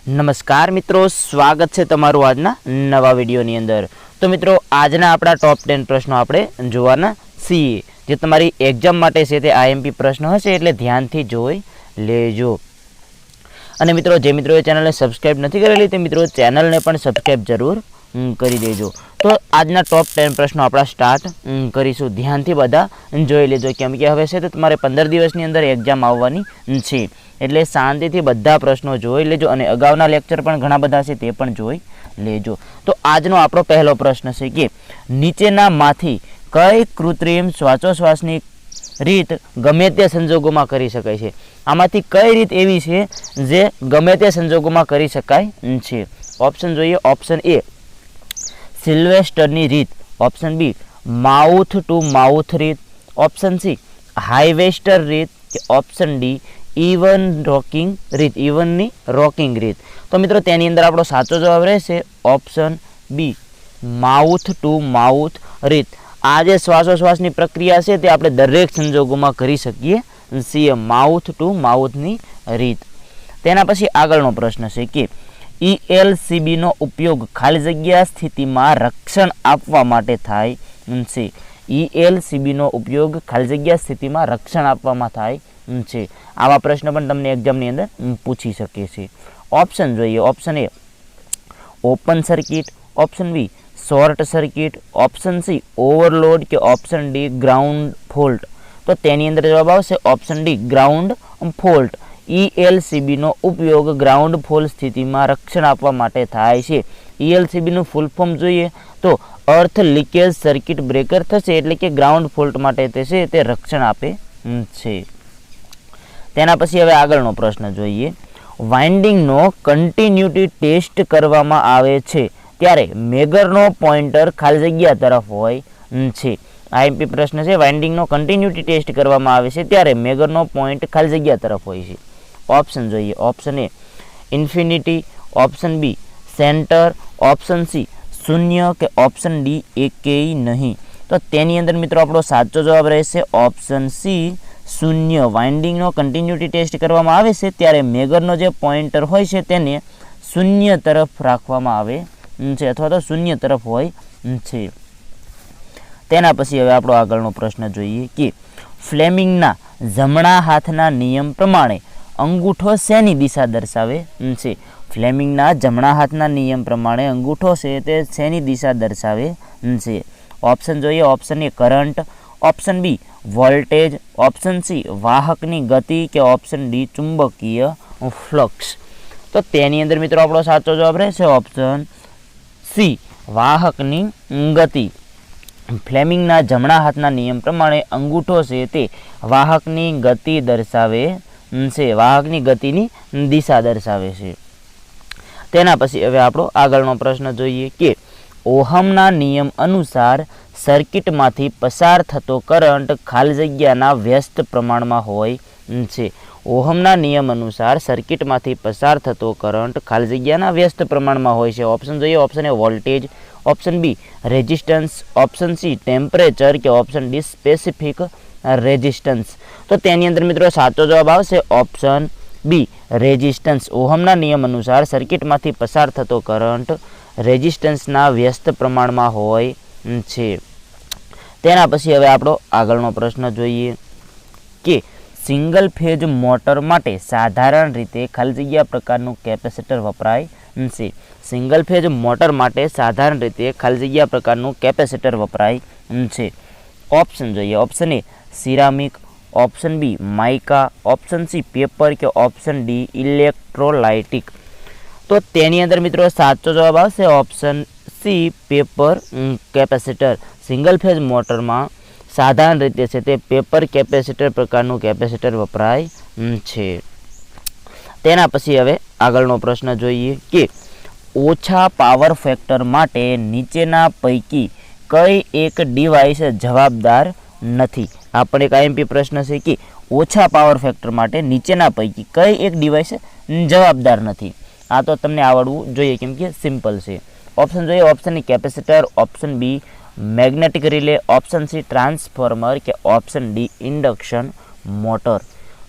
નમસ્કાર મિત્રો, સ્વાગત છે તમારું આજના નવા વિડીયોની અંદર। તો મિત્રો આજના આપણા ટોપ 10 પ્રશ્નો આપણે જોવાના છીએ, જે તમારી એક્ઝામ માટે છે તે આઈએમપી પ્રશ્નો હશે, એટલે ધ્યાનથી જોઈ લેજો। અને મિત્રો જે મિત્રોએ ચેનલને સબસ્ક્રાઇબ નથી કરેલી તે મિત્રો ચેનલને પણ સબસ્ક્રાઇબ જરૂર કરી દેજો। તો આજના ટોપ 10 પ્રશ્નો આપણા સ્ટાર્ટ કરીશું, ધ્યાનથી બધા જોઈ લેજો, કેમ કે હવે છે તો તમારે 15 દિવસની અંદર એક્ઝામ આવવાની છે, એટલે શાંતિથી બધા પ્રશ્નો જોઈ લેજો અને અગાઉના લેક્ચર પણ ઘણા બધા છે તે પણ જોઈ લેજો। તો આજનો આપણો પહેલો પ્રશ્ન છે કે નીચેનામાંથી કઈ કૃત્રિમ શ્વાસોશ્વાસની રીત ગમે તે સંજોગોમાં કરી શકાય છે? આમાંથી કઈ રીત એવી છે જે ગમે તે સંજોગોમાં કરી શકાય છે? ઓપ્શન જોઈએ। ઓપ્શન એ સિલ્વેસ્ટરની રીત, option B mouth to mouth રીત, ઓપ્શન સી હાઈવેસ્ટર રીત, કે ઓપ્શન ડી ઇવન રોકિંગ રીત, ઇવનની રોકિંગ રીત। તો મિત્રો તેની અંદર આપણો સાચો જવાબ રહેશે option B mouth to mouth રીત। આ જે શ્વાસોશ્વાસની પ્રક્રિયા છે તે આપણે દરેક સંજોગોમાં કરી શકીએ છીએ, માઉથ ટુ માઉથની રીત। તેના પછી આગળનો પ્રશ્ન છે કે ELCBનો ઉપયોગ ખાલી જગ્યા સ્થિતિમાં રક્ષણ આપવા માટે થાય છે। ELCBનો ઉપયોગ ખાલી જગ્યા સ્થિતિમાં રક્ષણ આપવામાં થાય છે। આવા પ્રશ્ન પણ તમને એક્ઝામની અંદર પૂછી શકે છે। ઓપ્શન જોઈએ। Option A open circuit, option B short circuit, option C overload, કે ઓપ્શન ડી ગ્રાઉન્ડ ફોલ્ટ। તો તેની અંદર જવાબ આવશે ઓપ્શન ડી ગ્રાઉન્ડ ફોલ્ટ। ELCBનો ઉપયોગ ગ્રાઉન્ડ ફોલ્ટ સ્થિતિમાં રક્ષણ આપવા માટે થાય છે। ELCBનું ફૂલ ફોર્મ જોઈએ તો અર્થ લીકેજ સર્કિટ બ્રેકર થશે, એટલે કે ગ્રાઉન્ડ ફોલ્ટ માટે તે છે તે રક્ષણ આપે છે। તેના પછી હવે આગળનો પ્રશ્ન જોઈએ। વાઇન્ડિંગનો કન્ટિન્યુટી ટેસ્ટ કરવામાં આવે છે ત્યારે મેગરનો પોઇન્ટર ખાલી જગ્યા તરફ હોય છે। આઈએમપી પ્રશ્ન છે, વાઇન્ડિંગનો કન્ટિન્યુટી ટેસ્ટ કરવામાં આવે છે ત્યારે મેગરનો પોઈન્ટ ખાલી જગ્યા તરફ હોય છે। ઓપ્શન જોઈએ। Option A infinity, option B centre, option C શૂન્ય, કે ઓપ્શન ડી એકેય નહીં। તો તેની અંદર મિત્રો આપણો સાચો જવાબ રહેશે ઓપ્શન સી શૂન્ય। વાઇન્ડિંગનો કન્ટિન્યુટી ટેસ્ટ કરવામાં આવે છે ત્યારે મેગરનો જે પોઇન્ટર હોય છે તેને શૂન્ય તરફ રાખવામાં આવે છે, અથવા તો શૂન્ય તરફ હોય છે। તેના પછી હવે આપણો આગળનો પ્રશ્ન જોઈએ કે ફ્લેમિંગના જમણા હાથના નિયમ પ્રમાણે અંગૂઠો શેની દિશા દર્શાવે છે? ફ્લેમિંગના જમણા હાથના નિયમ પ્રમાણે અંગૂઠો છે તે શેની દિશા દર્શાવે છે? ઓપ્શન જોઈએ। Option A current, option B voltage, option C વાહકની ગતિ, કે ઓપ્શન ડી ચુંબકીય ફ્લક્સ। તો તેની અંદર મિત્રો આપણો સાચો જવાબ રહેશે ઓપ્શન સી વાહકની ગતિ। ફ્લેમિંગના જમણા હાથના નિયમ પ્રમાણે અંગૂઠો છે તે વાહકની ગતિ દર્શાવે છે, વાહકની ગતિની દિશા દર્શાવે છે। તેના પછી હવે આપણો આગળનો પ્રશ્ન જોઈએ કે ઓહમના નિયમ અનુસાર સર્કિટમાંથી પસાર થતો કરંટ ખાલી જગ્યાના વ્યસ્ત પ્રમાણમાં હોય છે। ઓહમના નિયમ અનુસાર સર્કિટમાંથી પસાર થતો કરંટ ખાલી જગ્યાના વ્યસ્ત પ્રમાણમાં હોય છે। ઓપ્શન જોઈએ। Option A voltage, option B resistance, option C temperature, કે ઓપ્શન ડી સ્પેસિફિક રેઝિસ્ટન્સ। તો તેની અંદર મિત્રો સાચો જવાબ આવશે ઓપ્શન બી રેઝિસ્ટન્સ। ઓહમના નિયમ અનુસાર સર્કિટમાંથી પસાર થતો કરંટ રેઝિસ્ટન્સના વ્યસ્ત પ્રમાણમાં હોય છે। તેના પછી હવે આપણો આગળનો પ્રશ્ન જોઈએ કે સિંગલ ફેઝ મોટર માટે સાધારણ રીતે ખાલી જગ્યા પ્રકારનું કેપેસિટર વપરાય છે। સિંગલ ફેઝ મોટર માટે સાધારણ રીતે ખાલી જગ્યા પ્રકારનું કેપેસિટર વપરાય છે। ઓપ્શન જોઈએ। Option A ceramic, option B mica, option C paper, કે ઓપ્શન ડી ઇલેક્ટ્રોલાઇટિક। તો તેની અંદર મિત્રો સાચો જવાબ આવશે option C paper capacitor. Single phase મોટરમાં સાધારણ રીતે છે તે પેપર કેપેસિટર પ્રકારનું કેપેસિટર વપરાય છે। તેના પછી હવે આગળનો પ્રશ્ન જોઈએ કે ઓછા પાવર ફેક્ટર માટે નીચેના પૈકી કઈ એક ડિવાઇસ જવાબદાર નથી? આ પણ એક આઈએમપી પ્રશ્ન છે કે ઓછા પાવર ફેક્ટર માટે નીચેના પૈકી કઈ એક ડિવાઇસ જવાબદાર નથી? આ તો તમને આવડવું જોઈએ કેમ કે સિમ્પલ છે। ઓપ્શન જોઈએ। Option A capacitor, option B magnetic relay, option C transformer, કે ઓપ્શન ડી ઇન્ડક્શન મોટર।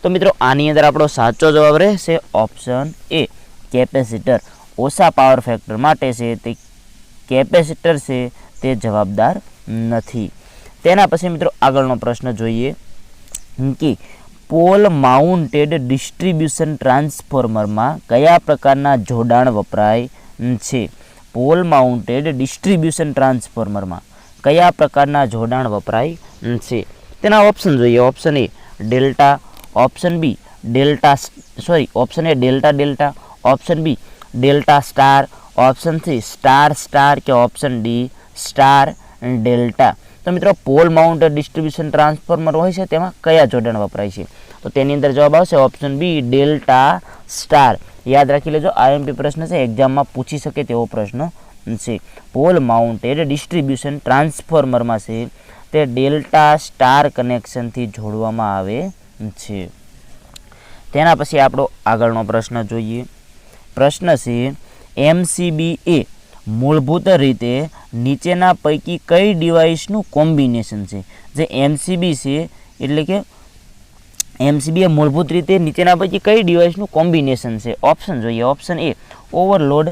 તો મિત્રો આની અંદર આપણો સાચો જવાબ રહેશે ઓપ્શન એ કેપેસિટર. ઓછા પાવર ફેક્ટર માટે છે તે કેપેસિટર છે તે જવાબદાર નથી. તેના પછી મિત્રો આગળનો પ્રશ્ન જોઈએ કે પોલ માઉન્ટેડ ડિસ્ટ્રીબ્યુશન ટ્રાન્સફોર્મરમાં કયા પ્રકારના જોડાણ વપરાય છે? પોલ માઉન્ટેડ ડિસ્ટ્રીબ્યુશન ટ્રાન્સફોર્મરમાં કયા પ્રકારના જોડાણ વપરાય છે? તેના ઓપ્શન જોઈએ. Option A delta, option B option A delta delta, option B delta star, option C star star કે ઓપ્શન ડી સ્ટાર ડેલ્ટા. તો મિત્રો પોલ માઉન્ટેડ ડિસ્ટ્રીબ્યુશન ટ્રાન્સફોર્મર હોય છે તેમાં કયા જોડાણ વપરાય છે? તો તેની અંદર જવાબ આવશે ઓપ્શન બી ડેલ્ટા સ્ટાર. યાદ રાખી લેજો, આઈએમપી પ્રશ્ન છે, એક્ઝામમાં પૂછી શકે તેવો પ્રશ્ન છે. પોલ માઉન્ટેડ ડિસ્ટ્રીબ્યુશન ટ્રાન્સફોર્મરમાં છે તે ડેલ્ટા સ્ટાર કનેક્શનથી જોડવામાં આવે છે. તેના પછી આપણો આગળનો પ્રશ્ન જોઈએ. પ્રશ્ન છે એમસીબી એ મૂળભૂત રીતે નીચેના પૈકી કઈ ડિવાઇસનું કોમ્બિનેશન છે? જે એમસીબી છે એટલે કે એમસીબી એ મૂળભૂત રીતે નીચેના પૈકી કઈ ડિવાઇસનું કોમ્બિનેશન છે? ઓપ્શન જોઈએ. ઓપ્શન એ ઓવરલોડ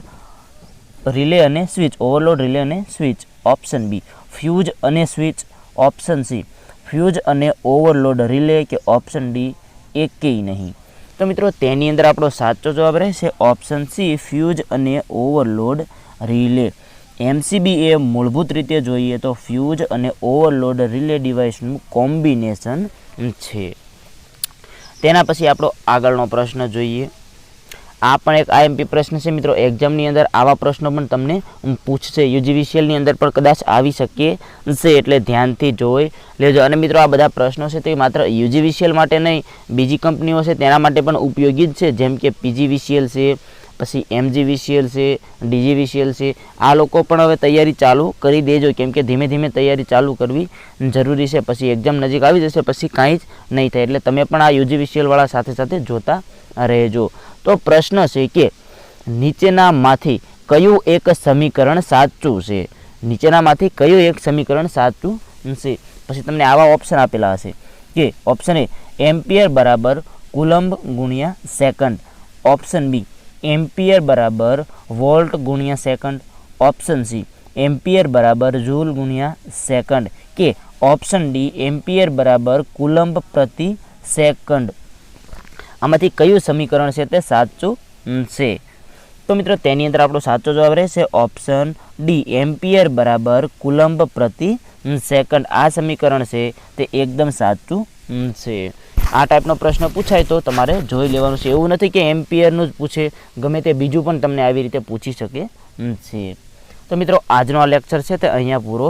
રિલે અને સ્વિચ, ઓવરલોડ રિલે અને સ્વિચ. ઓપ્શન બી ફ્યુઝ અને સ્વિચ. ઓપ્શન સી ફ્યુઝ અને ઓવરલોડ રિલે કે ઓપ્શન ડી એકેય નહીં. તો મિત્રો તેની અંદર આપણો સાચો જવાબ રહેશે ઓપ્શન સી ફ્યુઝ અને ઓવરલોડ રિલે. એમસીબી એ મૂળભૂત રીતે જોઈએ તો ફ્યુઝ અને ઓવરલોડ રિલે ડિવાઇસનું કોમ્બિનેશન છે. તેના પછી આપણો આગળનો પ્રશ્ન જોઈએ. આ પણ એક આઈએમપી પ્રશ્ન છે મિત્રો, એક્ઝામની અંદર આવા પ્રશ્નો પણ તમને પૂછશે. યુજીવીસીએલની અંદર પણ કદાચ આવી શકે છે, એટલે ધ્યાનથી જોઈ લેજો. અને મિત્રો આ બધા પ્રશ્નો છે તે માત્ર યુજીવીસીએલ માટે નહીં, બીજી કંપનીઓ છે તેના માટે પણ ઉપયોગી જ છે, જેમ કે પીજીવીસીએલ છે, પછી એમજીવીસીએલ છે, ડીજીવીસીએલ છે. આ લોકો પણ હવે તૈયારી ચાલુ કરી દેજો, કેમ કે ધીમે ધીમે તૈયારી ચાલુ કરવી જરૂરી છે. પછી એક્ઝામ નજીક આવી જશે પછી કાંઈ જ નહીં થાય, એટલે તમે પણ આ યુજીવીસીએલવાળા સાથે સાથે જોતા રહેજો. તો પ્રશ્ન છે કે નીચેનામાંથી કયું એક સમીકરણ સાચું છે? નીચેનામાંથી કયું એક સમીકરણ સાચું છે? પછી તમને આવા ઓપ્શન આપેલા હશે કે ઓપ્શન એ એમ્પિયર બરાબર કુલમ્બ ગુણ્યા સેકન્ડ, ઓપ્શન બી એમ્પિયર બરાબર વોલ્ટ ગુણ્યા સેકન્ડ, ઓપ્શન સી એમ્પિયર બરાબર જૂલ ગુણ્યા સેકન્ડ કે ઓપ્શન ડી એમ્પિયર બરાબર કુલમ્બ પ્રતિ સેકન્ડ. આમાંથી કયું સમીકરણ છે તે સાચું છે? તો મિત્રો તેની અંદર આપણો સાચો જવાબ રહેશે ઓપ્શન ડી એમ્પિયર બરાબર કુલમ્બ પ્રતિ સેકન્ડ. આ સમીકરણ છે તે એકદમ સાચું છે. આ ટાઈપનો પ્રશ્ન પૂછાય તો તમારે જોઈ લેવાનું છે. એવું નથી કે એમ્પિયરનું જ પૂછે, ગમે તે બીજું પણ તમને આવી રીતે પૂછી શકે છે. તો મિત્રો આજનો આ લેક્ચર છે તે અહીંયા પૂરો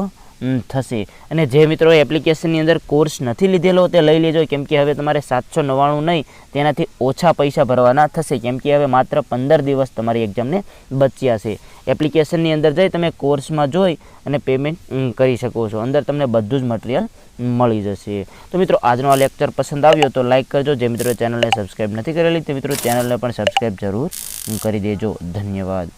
થશે. અને જે મિત્રો એપ્લિકેશનની અંદર કોર્સ નથી લીધેલો તે લઈ લેજો, કેમ કે હવે તમારે 799 નહીં તેનાથી ઓછા પૈસા ભરવાના થશે, કેમ કે હવે માત્ર 15 દિવસ તમારી એક્ઝામને બચ્યા છે. એપ્લિકેશનની અંદર જઈ તમે કોર્સમાં જોઈ અને પેમેન્ટ કરી શકો છો. અંદર તમને બધું જ મટીરિયલ મળી જશે. તો મિત્રો આજનો આ લેક્ચર પસંદ આવ્યો તો લાઇક કરજો. જે મિત્રો ચેનલને સબસ્ક્રાઈબ નથી કરેલી તે મિત્રો ચેનલને પણ સબસ્ક્રાઈબ જરૂર કરી દેજો. ધન્યવાદ.